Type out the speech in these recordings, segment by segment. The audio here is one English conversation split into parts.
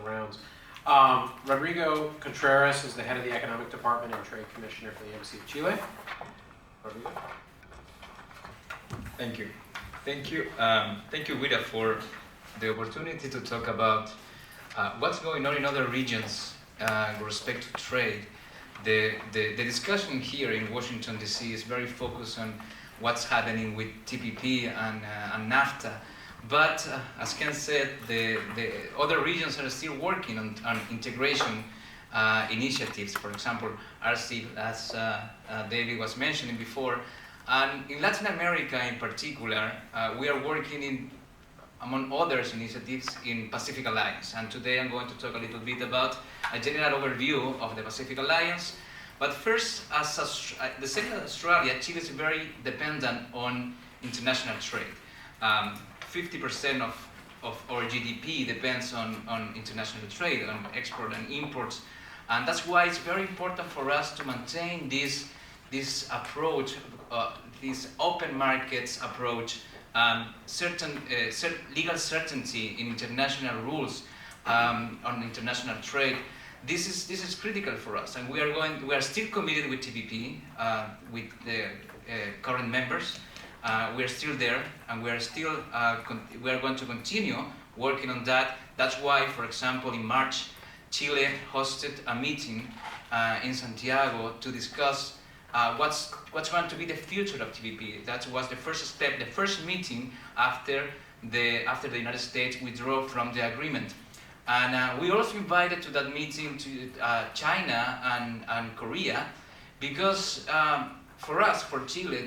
rounds. Rodrigo Contreras is the head of the Economic Department and Trade Commissioner for the Embassy of Chile. Rodrigo. Thank you. Thank you, Wida, for the opportunity to talk about what's going on in other regions with respect to trade. The discussion here in Washington, D.C. is very focused on what's happening with TPP and NAFTA. But as Ken said, the other regions are still working on integration initiatives. For example, RCEP, as David was mentioning before. And in Latin America in particular, we are working in, among others initiatives, in Pacific Alliance. And today I'm going to talk a little bit about a general overview of the Pacific Alliance. But first, the same as Australia, Chile is very dependent on international trade. 50% of our GDP depends on international trade, on export and imports. And that's why it's very important for us to maintain this approach, this open markets approach, certain legal certainty in international rules on international trade. This is critical for us, and we are still committed with TPP, with the current members. We are still there, and we are going to continue working on that. That's why, for example, in March, Chile hosted a meeting in Santiago to discuss what's going to be the future of TPP. That was the first step, the first meeting after the United States withdrew from the agreement. And we also invited to that meeting to China and Korea, because for us, for Chile,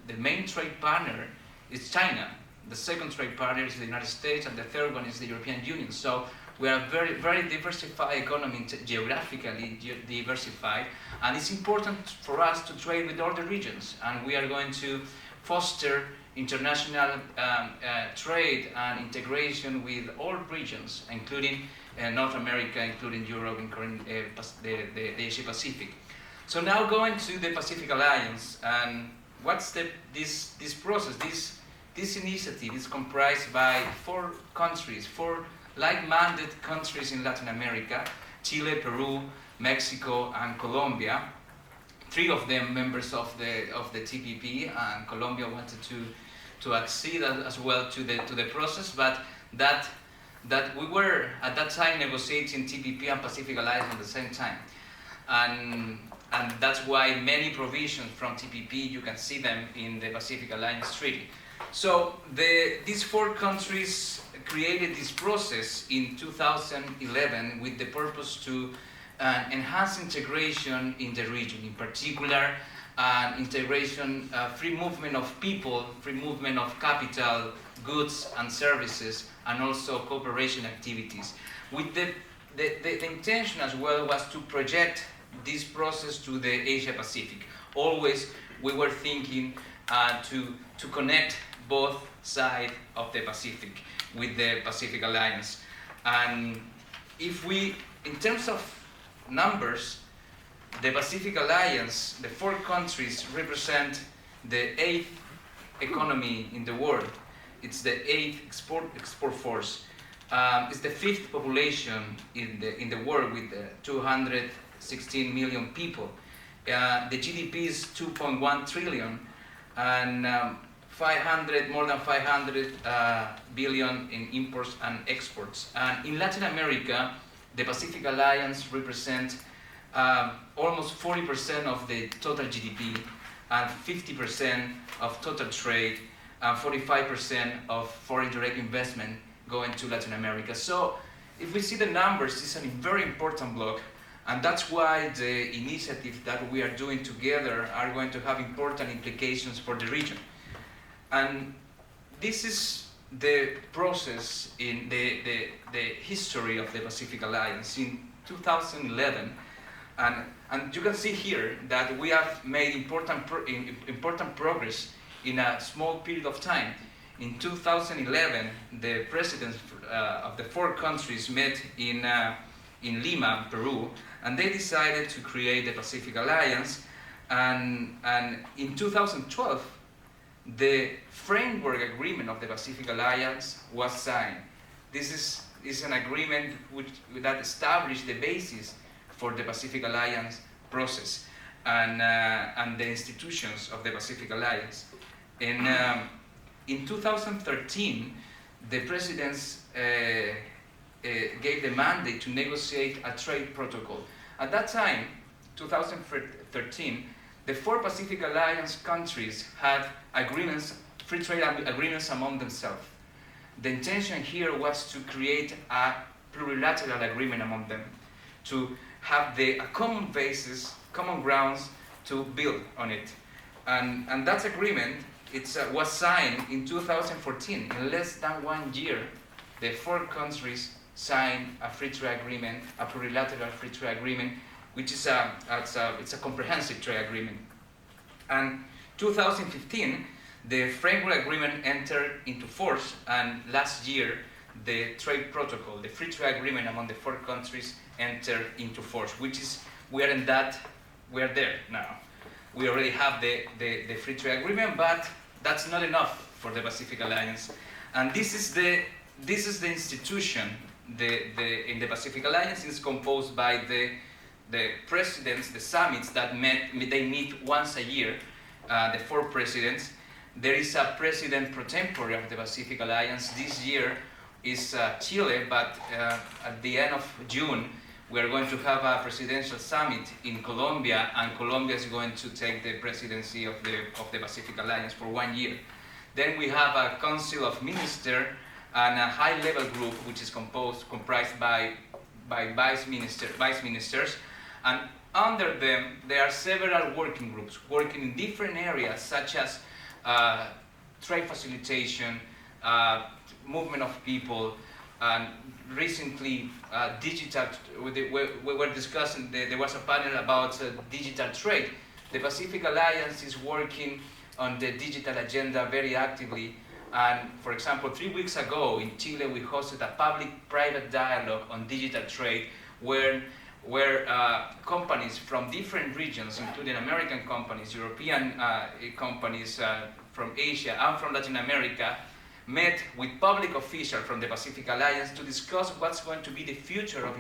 the main trade partner is China. The second trade partner is the United States, and the third one is the European Union. So we are a very, very diversified economy, geographically diversified, and it's important for us to trade with all the regions. And we are going to foster international trade and integration with all regions, including North America, including Europe, including the Asia Pacific. So now going to the Pacific Alliance, and what's this process? This initiative is comprised by four like-minded countries in Latin America: Chile, Peru, Mexico, and Colombia. Three of them members of the TPP, and Colombia wanted to accede as well to the process, but that we were at that time negotiating TPP and Pacific Alliance at the same time, and that's why many provisions from TPP, you can see them in the Pacific Alliance Treaty. So these four countries created this process in 2011 with the purpose to enhance integration in the region, in particular integration, free movement of people, free movement of capital, goods and services, and also cooperation activities. With the intention as well was to project this process to the Asia Pacific. Always we were thinking to connect both sides of the Pacific with the Pacific Alliance. And if we, in terms of numbers, the Pacific Alliance, the four countries represent the 8th economy in the world. It's the 8th export force. It's the 5th population in the world with 216 million people. The GDP is 2.1 trillion and more than 500 billion in imports and exports. And in Latin America, the Pacific Alliance represents almost 40% of the total GDP and 50% of total trade and 45% of foreign direct investment going to Latin America. So if we see the numbers, it's a very important block, and that's why the initiatives that we are doing together are going to have important implications for the region. And this is the process in the history of the Pacific Alliance. In 2011, and you can see here that we have made important progress in a small period of time. In 2011, the presidents of the four countries met in Lima, Peru, and they decided to create the Pacific Alliance. And in 2012, the framework agreement of the Pacific Alliance was signed. This is is an agreement that established the basis for the Pacific Alliance process and the institutions of the Pacific Alliance. And in 2013, the presidents gave the mandate to negotiate a trade protocol. At that time, 2013, the 4 Pacific Alliance countries had agreements, free trade agreements among themselves. The intention here was to create a plurilateral agreement among them, to have a common basis, common grounds to build on it. And that agreement was signed in 2014. In less than 1 year, the 4 countries signed a free trade agreement, a plurilateral free trade agreement, which is it's a comprehensive trade agreement. And 2015, the framework agreement entered into force, and last year, the trade protocol, the free trade agreement among the 4 countries entered into force, which is, we are there now. We already have the free trade agreement, but that's not enough for the Pacific Alliance. And this is the institution, in the Pacific Alliance is composed by the presidents, the summits that they meet once a year, the 4 presidents. There is a president pro tempore of the Pacific Alliance. This year is Chile, but at the end of June, we are going to have a presidential summit in Colombia, and Colombia is going to take the presidency of the Pacific Alliance for 1 year. Then we have a Council of Ministers and a high-level group, which is comprised by vice ministers, and under them there are several working groups working in different areas, such as trade facilitation, movement of people, and recently digital. We were discussing. There was a panel about digital trade. The Pacific Alliance is working on the digital agenda very actively. And for example, 3 weeks ago in Chile, we hosted a public-private dialogue on digital trade, where companies from different regions, including American companies, European companies from Asia and from Latin America, met with public officials from the Pacific Alliance to discuss what's going to be the future of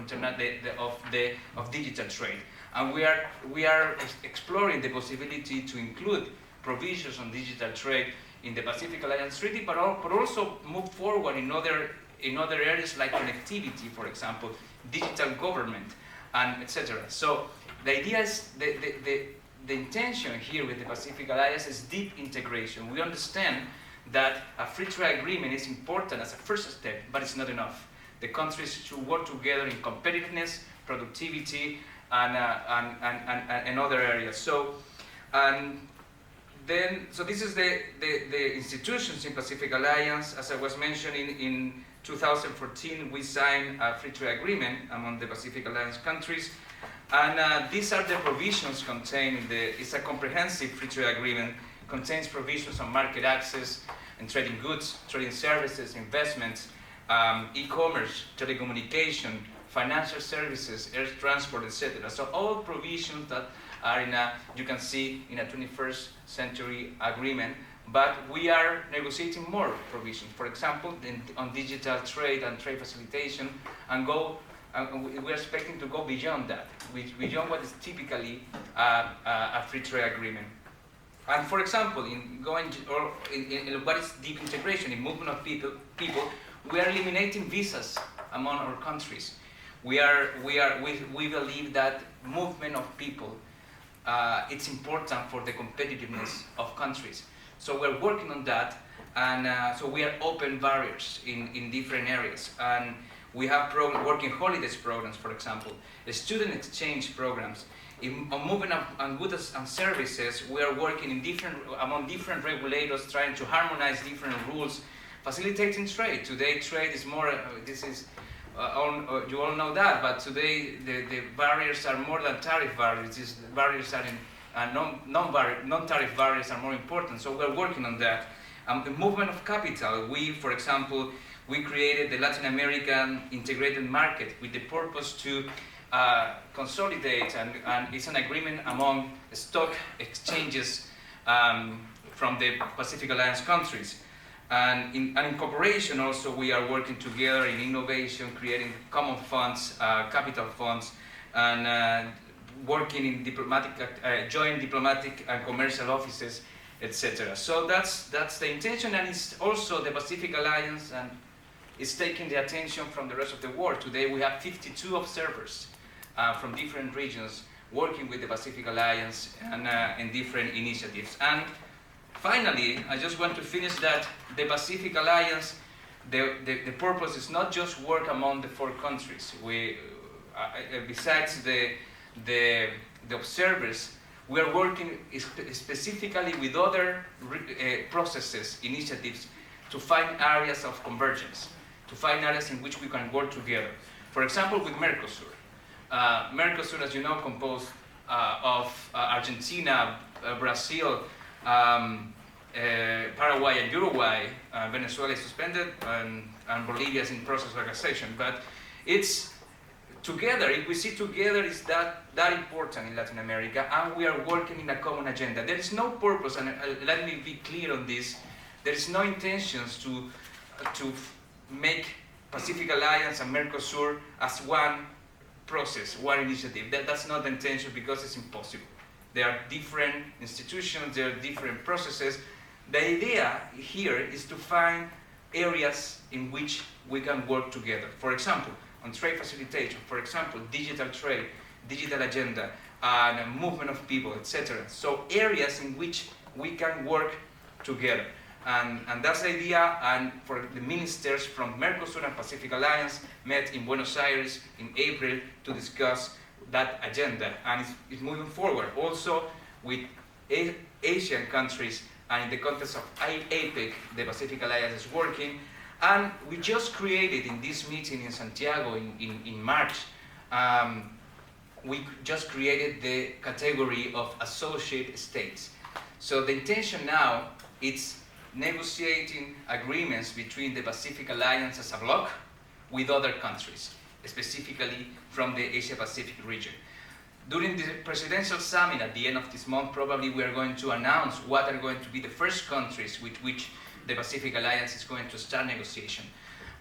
of digital trade. And we are exploring the possibility to include provisions on digital trade in the Pacific Alliance Treaty, but also move forward in other areas like connectivity, for example, digital government, and etc. So the idea is the intention here with the Pacific Alliance is deep integration. We understand that a free trade agreement is important as a first step, but it's not enough. The countries should work together in competitiveness, productivity, and other areas. So this is the institutions in Pacific Alliance. As I was mentioning, in 2014 we signed a free trade agreement among the Pacific Alliance countries, and these are the provisions contained in it's a comprehensive free trade agreement, contains provisions on market access and trading goods, trading services, investments, e-commerce, telecommunication, financial services, air transport, etc. So all provisions that are you can see in a 21st century agreement, but we are negotiating more provisions. For example, on digital trade and trade facilitation, and we're expecting to go beyond that, beyond what is typically a free trade agreement. And for example, in what is deep integration, in movement of people, we are eliminating visas among our countries. We believe that movement of people, it's important for the competitiveness of countries. So we're working on that, and so we are open barriers in different areas. And we have working holidays programs, for example, the student exchange programs. On movement of goods and services, we are working among different regulators, trying to harmonize different rules, facilitating trade. Today, trade is more. You all know that, but today the barriers are more than tariff barriers. The barriers are non-tariff barriers are more important. So we're working on that. The movement of capital. For example, we created the Latin American integrated market with the purpose to consolidate, and it's an agreement among stock exchanges from the Pacific Alliance countries. And in cooperation also, we are working together in innovation, creating common funds, capital funds, and working in joint diplomatic and commercial offices, etc. So that's the intention, and it's also the Pacific Alliance, and it's taking the attention from the rest of the world. Today we have 52 observers from different regions working with the Pacific Alliance and in different initiatives. And finally, I just want to finish that the Pacific Alliance, the purpose is not just work among the 4 countries. We, besides the observers, we are working specifically with other processes, initiatives, to find areas of convergence, to find areas in which we can work together. For example, with Mercosur. Mercosur, as you know, composed of Argentina, Brazil, Paraguay and Uruguay. Venezuela is suspended, and Bolivia is in process of organization. But it's together, if we see together, is that important in Latin America, and we are working in a common agenda. There is no purpose, and let me be clear on this, there is no intentions to make Pacific Alliance and Mercosur as one process, one initiative. That's not the intention, because it's impossible. There are different institutions, there are different processes. The idea here is to find areas in which we can work together. For example, on trade facilitation, for example, digital trade, digital agenda, and a movement of people, etc. So areas in which we can work together. And that's the idea, and for the ministers from Mercosur and Pacific Alliance met in Buenos Aires in April to discuss that agenda, and it's moving forward. Also with Asian countries, and in the context of APEC, the Pacific Alliance is working, and we just created in this meeting in Santiago in March, we just created the category of associate states. So the intention now is negotiating agreements between the Pacific Alliance as a bloc with other countries, specifically from the Asia-Pacific region. During the presidential summit at the end of this month, probably we are going to announce what are going to be the first countries with which the Pacific Alliance is going to start negotiation.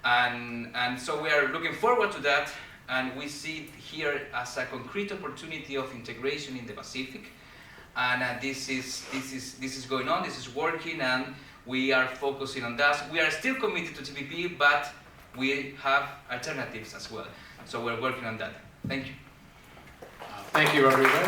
And so we are looking forward to that, and we see it here as a concrete opportunity of integration in the Pacific. And this is going on, this is working, and we are focusing on that. We are still committed to TPP, but we have alternatives as well. So we're working on that. Thank you. Thank you, Rodrigo.